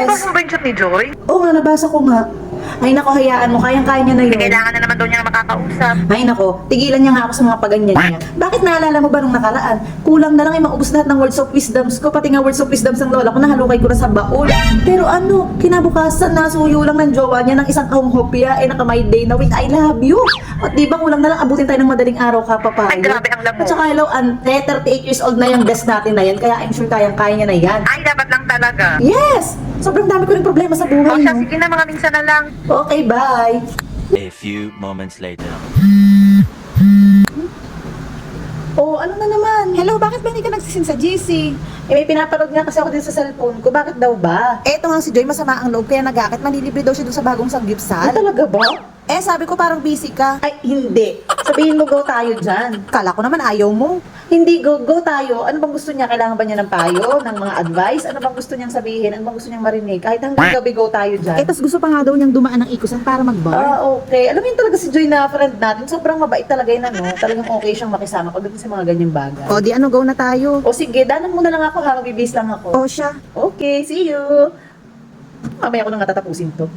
Nabasa mo ba yung chat ni Joy? Oo nga, nabasa ko nga. Ay nako, hayaan mo, kayang-kaya niya na yun. Kailangan na naman daw niya makakausap. Ay nako, tigilan niya nga ako sa mga paganyan niya. Bakit naalala mo ba nung nakaraan? Kulang na lang ay maubos lahat ng words of wisdoms ko, pati nga words of wisdoms ng lola ko, nahalukay ko na sa baul. Pero ano, kinabukasan, nasuyo lang ng jowa niya ng isang kahong hopya, naka my day na with I love you. At di ba kulang na lang abutin tayo ng madaling araw, kapapayo. Ay, grabe ang lamo. At saka hello, ante, 38 years old na yung best natin na yan, kaya I'm sure kayang-kaya niya na yan. Ay, dapat lang talaga. Yes! Sobrang dami ko rin problema sa O buhay, siya, no? sige na, mga minsan na lang. Okay, bye! A few moments later. Oh, ano na naman? Hello, bakit ba hindi ka nagsisin sa GC? May pinapanood nga kasi ako din sa cellphone ko. Bakit daw ba? Eto nga si Joy, masama ang loob kaya nag-aakit. Manilibre daw siya dun sa bagong Ay, sanggipsal. talaga ba? Eh, sabi ko parang busy ka. Ay, hindi. Sabihin mo, go tayo dyan. Kala ko naman ayaw mo. Hindi, go tayo. Ano bang gusto niya? Kailangan ba niya ng payo? Ng mga advice? Ano bang gusto niyang sabihin? Ano bang gusto niyang marinig? Kahit hanggang gabi, go tayo dyan. Eh, tas gusto pa nga daw niyang dumaan ng ikusan para mag-bar. Ah, okay. Alam mo yun talaga si Joy na friend natin. Sobrang mabait talaga yun, ano? Talagang okay siyang makisama pagdating sa mga ganyang bagay. O, di ano, go na tayo. O sige, danan muna lang ako ha. Magbibis lang ako. O siya. Okay, see you. Mamaya ko na nga tatapusin to.